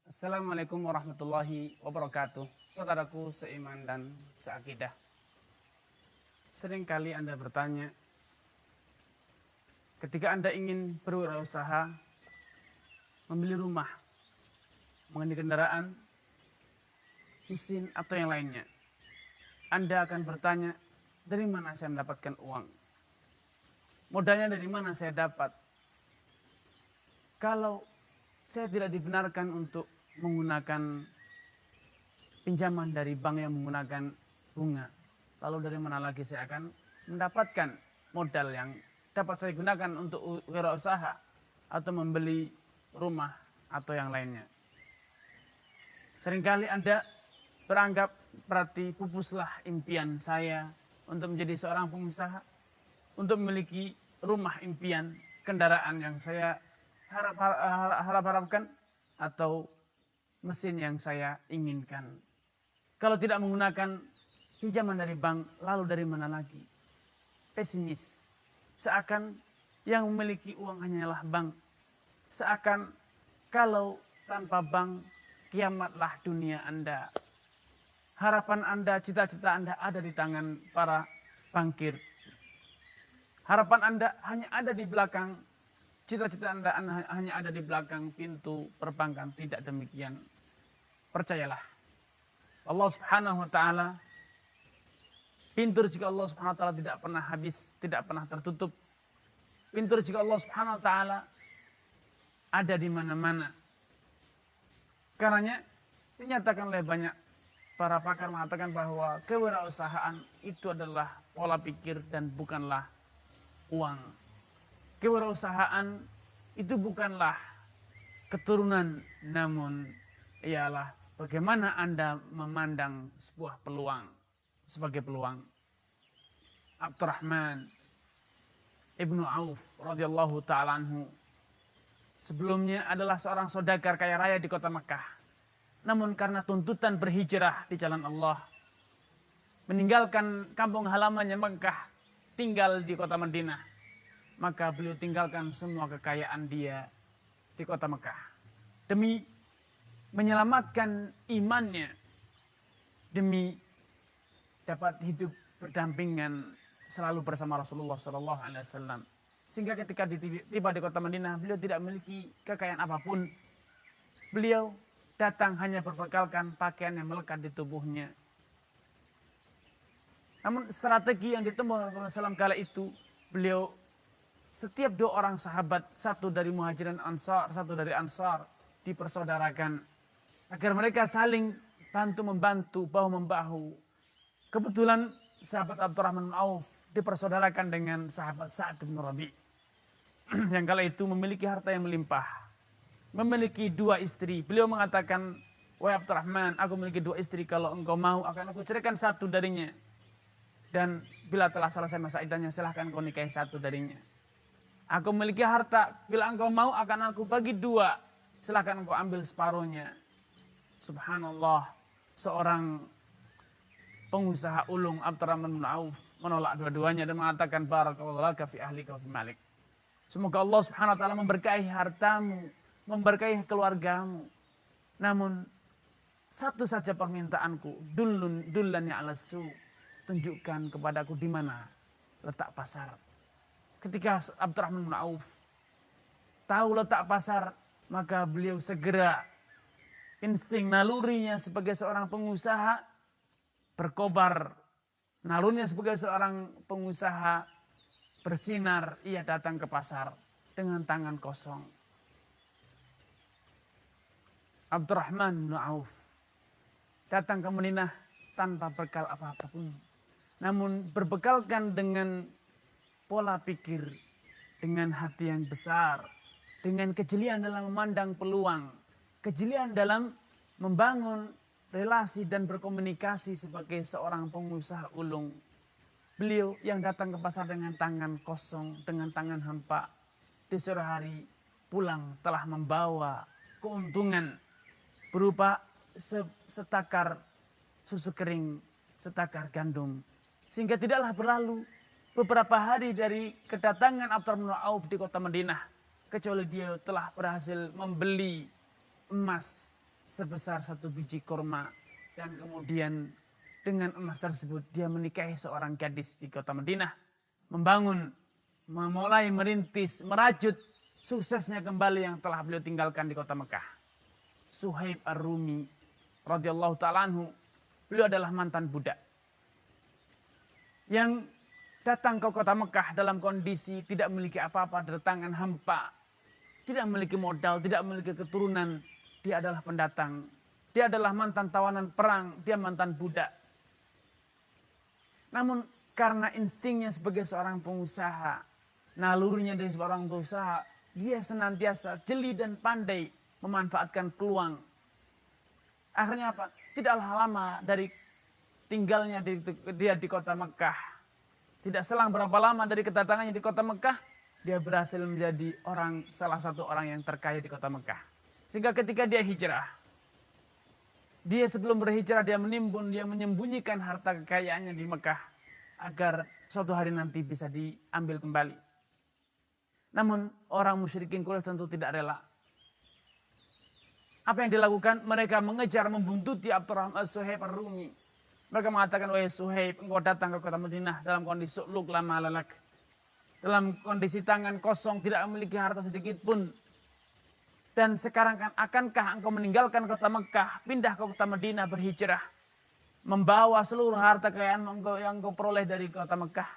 Assalamualaikum warahmatullahi wabarakatuh. Saudaraku seiman dan seakidah. Seringkali Anda bertanya, ketika Anda ingin berwirausaha, membeli rumah, mengenai kendaraan, mesin, atau yang lainnya, Anda akan bertanya, dari mana saya mendapatkan uang? Modalnya dari mana saya dapat? Kalau saya tidak dibenarkan untuk menggunakan pinjaman dari bank yang menggunakan bunga, lalu dari mana lagi saya akan mendapatkan modal yang dapat saya gunakan untuk wirausaha atau membeli rumah atau yang lainnya? Seringkali Anda beranggap berarti pupuslah impian saya untuk menjadi seorang pengusaha, untuk memiliki rumah impian, kendaraan yang saya harapkan, atau mesin yang saya inginkan. Kalau tidak menggunakan pinjaman dari bank, lalu dari mana lagi? Pesimis. Seakan yang memiliki uang hanyalah bank. Seakan kalau tanpa bank, kiamatlah dunia Anda. Harapan Anda, cita-cita Anda ada di tangan para bankir. Harapan Anda hanya ada di belakang, cita-cita Anda hanya ada di belakang pintu perbankan. Tidak demikian. Percayalah, Allah Subhanahu wa Ta'ala, pintu rezeki Allah Subhanahu wa Ta'ala tidak pernah habis, tidak pernah tertutup. Pintu rezeki Allah Subhanahu wa Ta'ala ada di mana-mana. Karenanya dinyatakan oleh banyak para pakar mengatakan bahwa kewirausahaan itu adalah pola pikir dan bukanlah uang. Kewirausahaan itu bukanlah keturunan, namun ialah bagaimana Anda memandang sebuah peluang sebagai peluang. Abdurrahman ibnu Auf radhiyallahu ta'ala anhu sebelumnya adalah seorang saudagar kaya raya di kota Mekah. Namun karena tuntutan berhijrah di jalan Allah, meninggalkan kampung halamannya Mekah, tinggal di kota Madinah, maka beliau tinggalkan semua kekayaan dia di kota Mekah demi menyelamatkan imannya, demi dapat hidup berdampingan selalu bersama Rasulullah SAW. Sehingga ketika tiba di kota Madinah, beliau tidak memiliki kekayaan apapun. Beliau datang hanya berbekalkan pakaian yang melekat di tubuhnya. Namun strategi yang ditempuh Rasulullah SAW kala itu, beliau setiap dua orang sahabat, satu dari Muhajirin Ansar, satu dari Ansar, dipersaudarakan agar mereka saling bantu-membantu, bahu-membahu. Kebetulan sahabat Abdurrahman bin Auf dipersaudarakan dengan sahabat Sa'ad bin Rabi yang kala itu memiliki harta yang melimpah, memiliki dua istri. Beliau mengatakan, wahai Abdurrahman, aku memiliki dua istri, kalau engkau mau akan aku ceraikan satu darinya, dan bila telah selesai masa iddahnya silahkan kau nikahi satu darinya. Aku memiliki harta, bila engkau mau akan aku bagi dua, silahkan engkau ambil separuhnya. Subhanallah, seorang pengusaha ulung Abdurrahman bin Auf menolak dua-duanya dan mengatakan, barakallahu laka fi ahlika wa fi malik. Semoga Allah Subhanahu wa Ta'ala memberkahi hartamu, memberkahi keluargamu. Namun satu saja permintaanku, dullanni ala su, tunjukkan kepadaku di mana letak pasar. Ketika Abdurrahman bin Auf tahu letak pasar, maka beliau segera, insting nalurinya sebagai seorang pengusaha berkobar, nalurinya sebagai seorang pengusaha bersinar. Ia datang ke pasar dengan tangan kosong. Abdurrahman bin Auf datang ke Madinah tanpa bekal apa-apapun, namun berbekalkan dengan pola pikir, dengan hati yang besar, dengan kejelian dalam memandang peluang, kejelian dalam membangun relasi dan berkomunikasi sebagai seorang pengusaha ulung. Beliau yang datang ke pasar dengan tangan kosong, dengan tangan hampa, di sore hari pulang telah membawa keuntungan berupa setakar susu kering, setakar gandum. Sehingga tidaklah berlalu beberapa hari dari kedatangan Abdurrahman bin Auf di kota Madinah, kecuali dia telah berhasil membeli emas sebesar 1 biji kurma. Dan kemudian dengan emas tersebut dia menikahi seorang gadis di kota Madinah. Memulai merintis, merajut suksesnya kembali yang telah beliau tinggalkan di kota Mekah. Suhaib Ar-Rumi radhiyallahu ta'ala anhu, beliau adalah mantan budak yang datang ke kota Mekah dalam kondisi tidak memiliki apa-apa, datangan hampa, tidak memiliki modal, tidak memiliki keturunan. Dia adalah pendatang, dia adalah mantan tawanan perang, dia mantan budak. Namun karena instingnya sebagai seorang pengusaha, nalurinya dari seorang pengusaha, dia senantiasa jeli dan pandai memanfaatkan peluang. Akhirnya apa? Tidaklah lama dari tinggalnya dia di kota Mekah. Tidak selang berapa lama dari kedatangannya di kota Mekah, dia berhasil menjadi salah satu orang yang terkaya di kota Mekah. Sehingga ketika dia hijrah, dia sebelum berhijrah dia menimbun, dia menyembunyikan harta kekayaannya di Mekah agar suatu hari nanti bisa diambil kembali. Namun orang musyrikin Quraisy tentu tidak rela. Apa yang dilakukan? Mereka mengejar, membuntuti Abdurrahman Suhaib Ar-Rumi. Mereka mengatakan, wahai Suhaib, engkau datang ke kota Madinah dalam kondisi su'luk lama lalak. Dalam kondisi tangan kosong, tidak memiliki harta sedikit pun. Dan sekarang akankah engkau meninggalkan kota Mekah, pindah ke kota Madinah, berhijrah, membawa seluruh harta kekayaan yang engkau peroleh dari kota Mekah?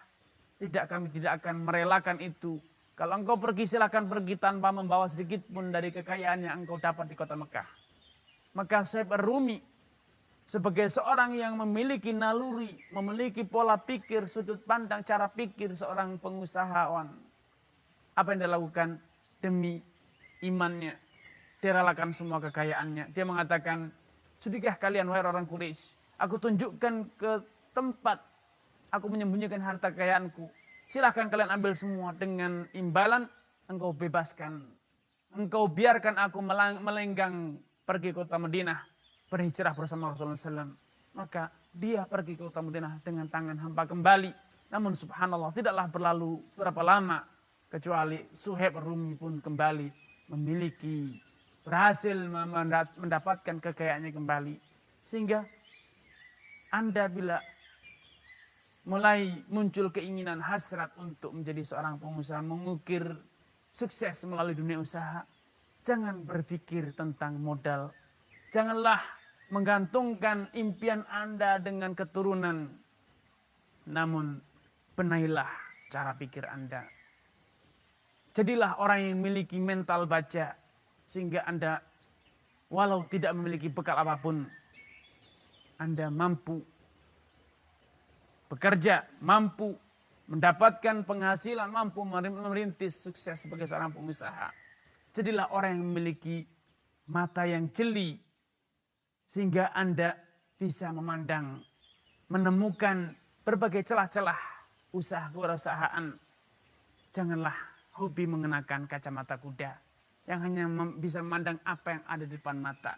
Tidak, kami tidak akan merelakan itu. Kalau engkau pergi, silakan pergi tanpa membawa sedikit pun dari kekayaan yang engkau dapat di kota Mekah. Maka Suhaib Ar-Rumi sebagai seorang yang memiliki naluri, memiliki pola pikir, sudut pandang, cara pikir seorang pengusahawan. Apa yang dia lakukan? Demi imannya, dia relakan semua kekayaannya. Dia mengatakan, sudikah kalian wahai orang Quraisy, aku tunjukkan ke tempat aku menyembunyikan harta kekayaanku. Silahkan kalian ambil semua, dengan imbalan engkau bebaskan. Engkau biarkan aku melenggang pergi ke kota Madinah, berhijrah bersama Rasulullah SAW. Maka dia pergi ke kota Madinah dengan tangan hampa kembali. Namun subhanallah, tidaklah berlalu berapa lama kecuali Suhaib Ar-Rumi pun kembali berhasil mendapatkan kekayaannya kembali. Sehingga Anda bila mulai muncul keinginan hasrat untuk menjadi seorang pengusaha, mengukir sukses melalui dunia usaha, jangan berpikir tentang modal. Janganlah menggantungkan impian Anda dengan keturunan. Namun benailah cara pikir Anda. Jadilah orang yang memiliki mental baja, sehingga Anda walau tidak memiliki bekal apapun, Anda mampu bekerja, mampu mendapatkan penghasilan, mampu merintis sukses sebagai seorang pengusaha. Jadilah orang yang memiliki mata yang jeli, sehingga Anda bisa memandang, menemukan berbagai celah-celah usaha kewirausahaan. Janganlah hobi mengenakan kacamata kuda yang hanya bisa memandang apa yang ada di depan mata.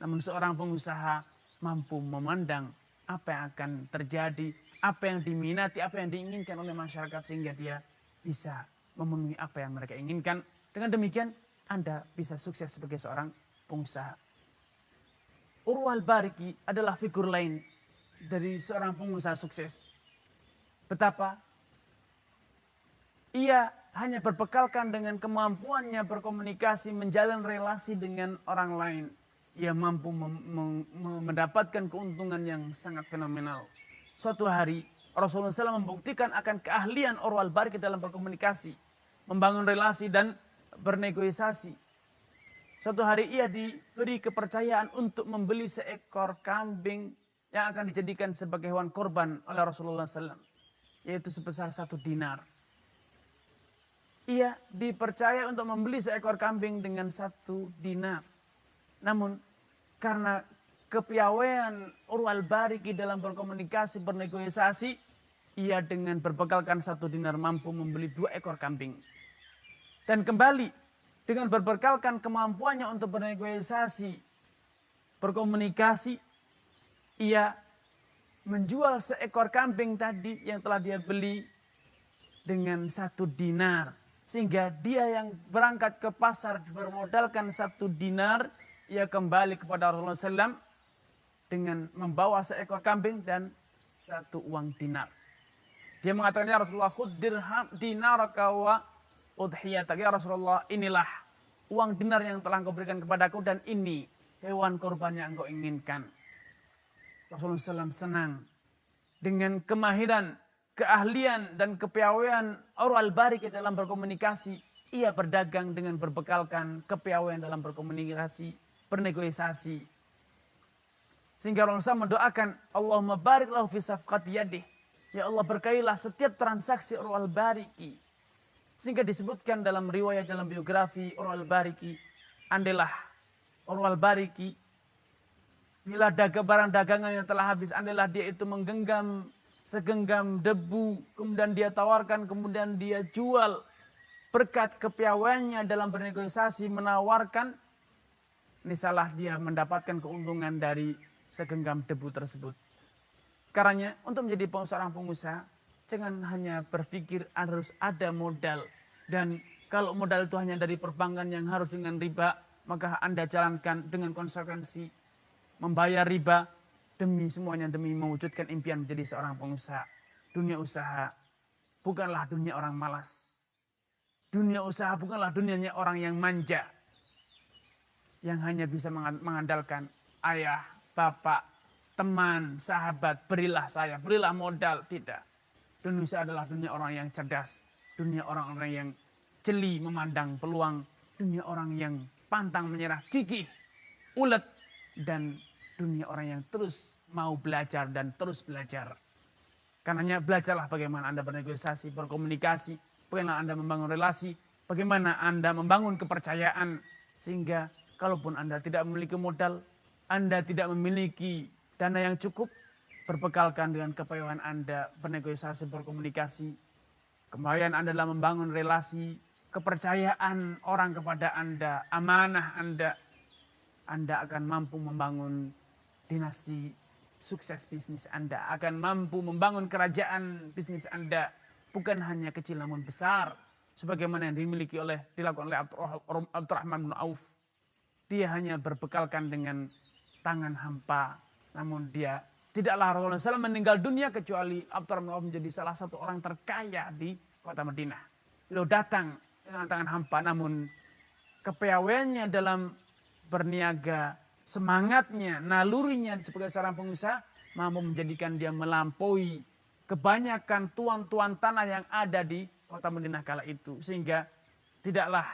Namun seorang pengusaha mampu memandang apa yang akan terjadi, apa yang diminati, apa yang diinginkan oleh masyarakat, sehingga dia bisa memenuhi apa yang mereka inginkan. Dengan demikian Anda bisa sukses sebagai seorang pengusaha. Urwah Al-Bariki adalah figur lain dari seorang pengusaha sukses. Betapa ia hanya berbekalkan dengan kemampuannya berkomunikasi, menjalin relasi dengan orang lain. Ia mampu mendapatkan keuntungan yang sangat fenomenal. Suatu hari Rasulullah SAW membuktikan akan keahlian Urwah Al-Bariki dalam berkomunikasi, membangun relasi dan bernegosiasi. Suatu hari ia diberi kepercayaan untuk membeli seekor kambing yang akan dijadikan sebagai hewan korban oleh Rasulullah SAW, yaitu sebesar 1 dinar. Ia dipercaya untuk membeli seekor kambing dengan 1 dinar. Namun karena kepiawaian Urwah Al-Bariki dalam berkomunikasi, bernegosiasi, ia dengan berbekalkan 1 dinar mampu membeli 2 ekor kambing. Dan kembali dengan berbekalkan kemampuannya untuk bernegosiasi, berkomunikasi, ia menjual seekor kambing tadi yang telah dia beli dengan 1 dinar. Sehingga dia yang berangkat ke pasar bermodalkan 1 dinar ia kembali kepada Rasulullah SAW dengan membawa seekor kambing dan satu uang dinar. Dia mengatakan, ya Rasulullah, khud dirham dinaraka wa udhiyatak. Ya Rasulullah, inilah uang dinar yang telah engkau berikan kepadaku dan ini hewan korban yang engkau inginkan. Rasulullah SAW senang dengan kemahiran, keahlian dan kepiawaian Urwah al-Bariki dalam berkomunikasi. Ia berdagang dengan berbekalkan kepiawaian dalam berkomunikasi, bernegosiasi. Sehingga Rasulullah mendoakan, Allahumma barik lahu fi safqati yadih. Ya Allah, berkailah setiap transaksi Urwah al-Bariki. Sehingga disebutkan dalam riwayat, dalam biografi Urwah al-Bariki, andailah Urwah al-Bariki bila barang dagangannya telah habis, andailah dia itu menggenggam segenggam debu, kemudian dia tawarkan, kemudian dia jual, berkat kepiawaiannya dalam bernegosiasi menawarkan, niscaya dia mendapatkan keuntungan dari segenggam debu tersebut. Karena untuk menjadi seorang pengusaha, jangan hanya berpikir harus ada modal. Dan kalau modal itu hanya dari perbankan yang harus dengan riba, maka Anda jalankan dengan konsekuensi membayar riba demi semuanya, demi mewujudkan impian menjadi seorang pengusaha. Dunia usaha bukanlah dunia orang malas. Dunia usaha bukanlah dunianya orang yang manja, yang hanya bisa mengandalkan ayah, bapak, teman, sahabat, berilah saya, berilah modal. Tidak. Dunia usaha adalah dunia orang yang cerdas. Dunia orang-orang yang jeli memandang peluang. Dunia orang yang pantang menyerah, gigih, ulet. Dan dunia orang yang terus mau belajar dan terus belajar. Karenanya belajarlah bagaimana Anda bernegosiasi, berkomunikasi, bagaimana Anda membangun relasi, bagaimana Anda membangun kepercayaan. Sehingga kalaupun Anda tidak memiliki modal, Anda tidak memiliki dana yang cukup, berbekalkan dengan kepiawaian Anda bernegosiasi, berkomunikasi. Kemahiran Anda dalam membangun relasi, kepercayaan orang kepada Anda, amanah Anda akan mampu membangun dinasti sukses bisnis Anda. Akan mampu membangun kerajaan bisnis Anda. Bukan hanya kecil namun besar. Sebagaimana yang dilakukan oleh Abdurrahman bin Auf. Dia hanya berbekalkan dengan tangan hampa. Namun dia tidaklah Rasulullah SAW meninggal dunia kecuali Abdurrahman bin Auf menjadi salah satu orang terkaya di kota Madinah. Beliau datang dengan tangan hampa, namun kepiawaiannya dalam berniaga, semangatnya, nalurinya sebagai seorang pengusaha mampu menjadikan dia melampaui kebanyakan tuan-tuan tanah yang ada di kota Madinah kala itu. Sehingga tidaklah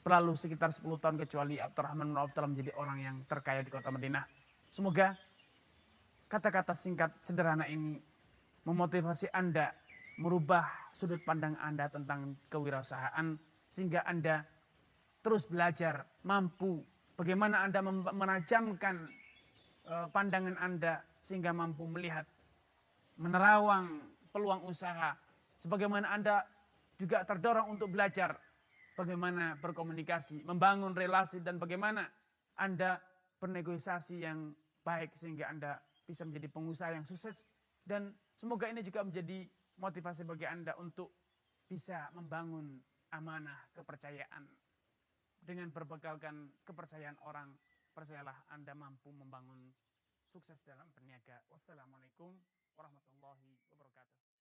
berlalu sekitar 10 tahun kecuali Abdurrahman bin Auf telah menjadi orang yang terkaya di kota Madinah. Semoga kata-kata singkat sederhana ini memotivasi Anda merubah sudut pandang Anda tentang kewirausahaan. Sehingga Anda terus belajar, mampu bagaimana Anda menajamkan pandangan Anda sehingga mampu melihat, menerawang peluang usaha. Sebagaimana Anda juga terdorong untuk belajar bagaimana berkomunikasi, membangun relasi, dan bagaimana Anda bernegosiasi yang baik sehingga Anda bisa menjadi pengusaha yang sukses. Dan semoga ini juga menjadi motivasi bagi Anda untuk bisa membangun amanah kepercayaan. Dengan berbekalkan kepercayaan orang, percayalah Anda mampu membangun sukses dalam berniaga. Wassalamualaikum warahmatullahi wabarakatuh.